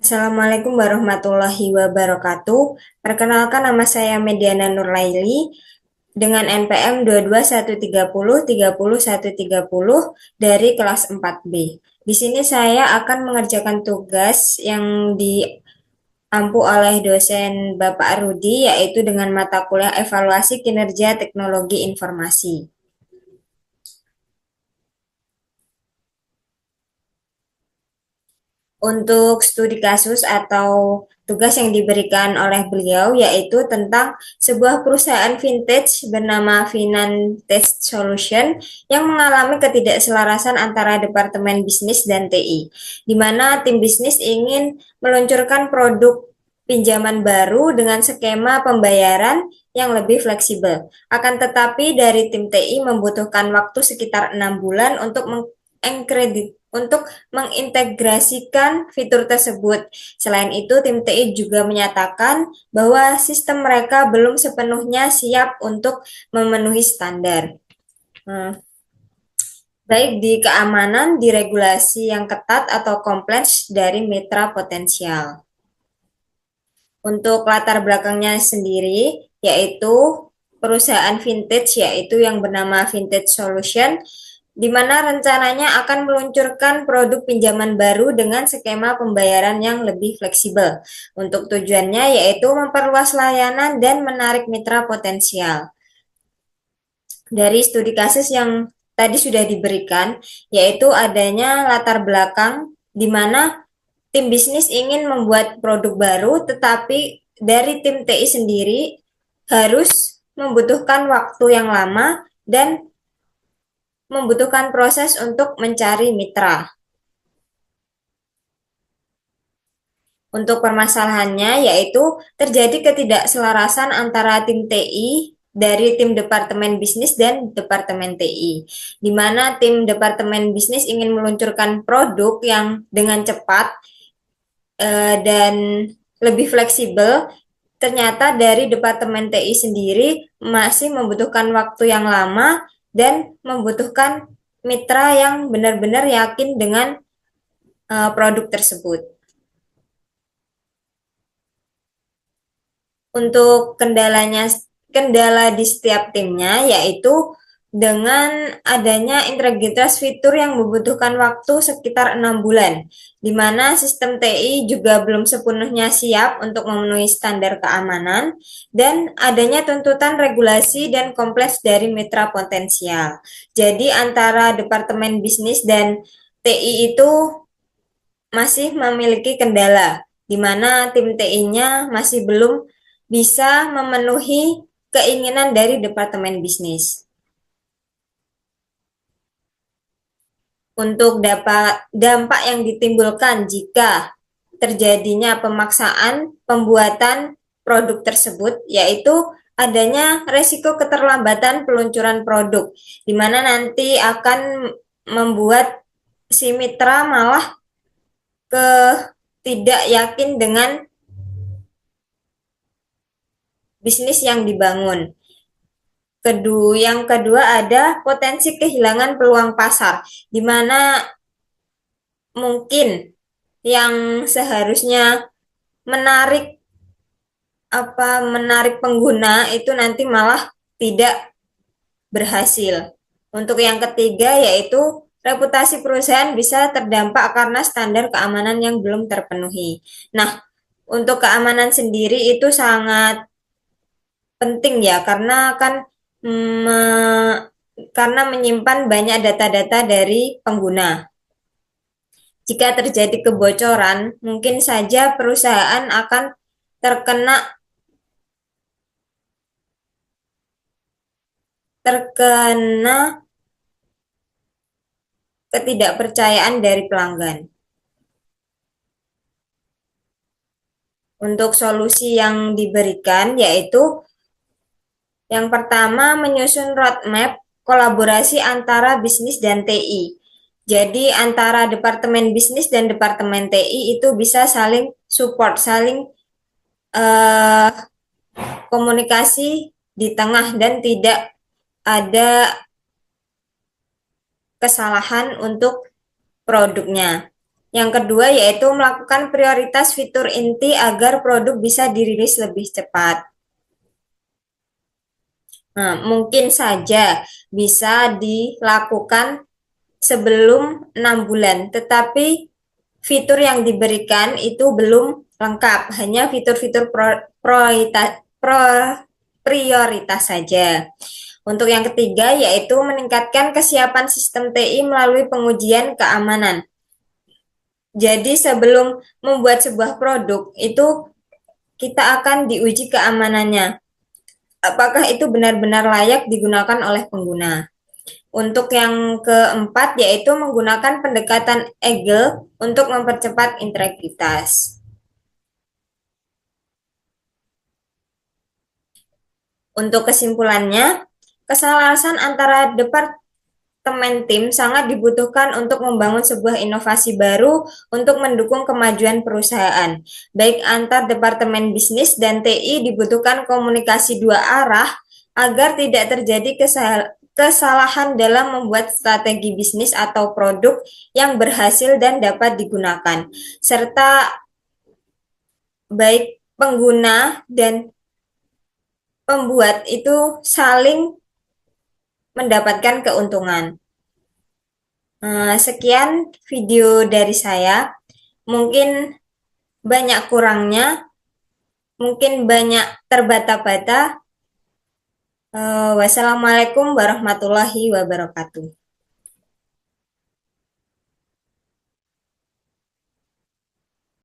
Assalamualaikum warahmatullahi wabarakatuh. Perkenalkan nama saya Mediana Nurlaili dengan NPM 22130 30 130 dari kelas 4B. Di sini saya akan mengerjakan tugas yang diampu oleh dosen Bapak Rudi, yaitu dengan mata kuliah Evaluasi Kinerja Teknologi Informasi. Untuk studi kasus atau tugas yang diberikan oleh beliau yaitu tentang sebuah perusahaan vintage bernama Finantech Solution yang mengalami ketidakselarasan antara Departemen Bisnis dan TI, di mana tim bisnis ingin meluncurkan produk pinjaman baru dengan skema pembayaran yang lebih fleksibel. Akan tetapi dari tim TI membutuhkan waktu sekitar 6 bulan untuk mengintegrasikan fitur tersebut. Selain itu, tim TI juga menyatakan bahwa sistem mereka belum sepenuhnya siap untuk memenuhi standar. Baik di keamanan, di regulasi yang ketat atau kompleks dari mitra potensial. Untuk latar belakangnya sendiri, yaitu perusahaan vintage, yaitu yang bernama Vintage Solution, di mana rencananya akan meluncurkan produk pinjaman baru dengan skema pembayaran yang lebih fleksibel. Untuk tujuannya yaitu memperluas layanan dan menarik mitra potensial. Dari studi kasus yang tadi sudah diberikan, yaitu adanya latar belakang di mana tim bisnis ingin membuat produk baru, tetapi dari tim TI sendiri harus membutuhkan waktu yang lama dan membutuhkan proses untuk mencari mitra. Untuk permasalahannya yaitu terjadi ketidakselarasan antara tim TI dari tim Departemen Bisnis dan Departemen TI, di mana tim Departemen Bisnis ingin meluncurkan produk yang dengan cepat dan lebih fleksibel. Ternyata dari Departemen TI sendiri masih membutuhkan waktu yang lama dan membutuhkan mitra yang benar-benar yakin dengan produk tersebut. Untuk kendala di setiap timnya yaitu dengan adanya integritas fitur yang membutuhkan waktu sekitar 6 bulan, di mana sistem TI juga belum sepenuhnya siap untuk memenuhi standar keamanan, dan adanya tuntutan regulasi dan kompleks dari mitra potensial. Jadi antara Departemen Bisnis dan TI itu masih memiliki kendala, di mana tim TI-nya masih belum bisa memenuhi keinginan dari Departemen Bisnis. Untuk dampak yang ditimbulkan jika terjadinya pemaksaan pembuatan produk tersebut, yaitu adanya resiko keterlambatan peluncuran produk, di mana nanti akan membuat si mitra malah tidak yakin dengan bisnis yang dibangun. Yang kedua ada potensi kehilangan peluang pasar, di mana mungkin yang seharusnya menarik menarik pengguna itu nanti malah tidak berhasil. Untuk yang ketiga yaitu reputasi perusahaan bisa terdampak karena standar keamanan yang belum terpenuhi. Nah, untuk keamanan sendiri itu sangat penting ya, karena kan karena menyimpan banyak data-data dari pengguna. Jika terjadi kebocoran, mungkin saja perusahaan akan terkena ketidakpercayaan dari pelanggan. Untuk solusi yang diberikan yaitu yang pertama menyusun roadmap kolaborasi antara bisnis dan TI. Jadi antara Departemen Bisnis dan Departemen TI itu bisa saling support, saling komunikasi di tengah dan tidak ada kesalahan untuk produknya. Yang kedua yaitu melakukan prioritas fitur inti agar produk bisa dirilis lebih cepat. Nah, mungkin saja bisa dilakukan sebelum 6 bulan, tetapi fitur yang diberikan itu belum lengkap, hanya fitur-fitur prioritas saja. Untuk yang ketiga yaitu meningkatkan kesiapan sistem TI melalui pengujian keamanan. Jadi sebelum membuat sebuah produk itu kita akan diuji keamanannya. Apakah itu benar-benar layak digunakan oleh pengguna? Untuk yang keempat yaitu menggunakan pendekatan Agile untuk mempercepat integritas. Untuk kesimpulannya, keselarasan antara departemen tim sangat dibutuhkan untuk membangun sebuah inovasi baru untuk mendukung kemajuan perusahaan. Baik antar departemen bisnis dan TI dibutuhkan komunikasi dua arah agar tidak terjadi kesalahan dalam membuat strategi bisnis atau produk yang berhasil dan dapat digunakan, serta baik pengguna dan pembuat itu saling mendapatkan keuntungan. Sekian video dari saya. Mungkin banyak kurangnya, mungkin banyak terbata-bata. Wassalamualaikum warahmatullahi wabarakatuh.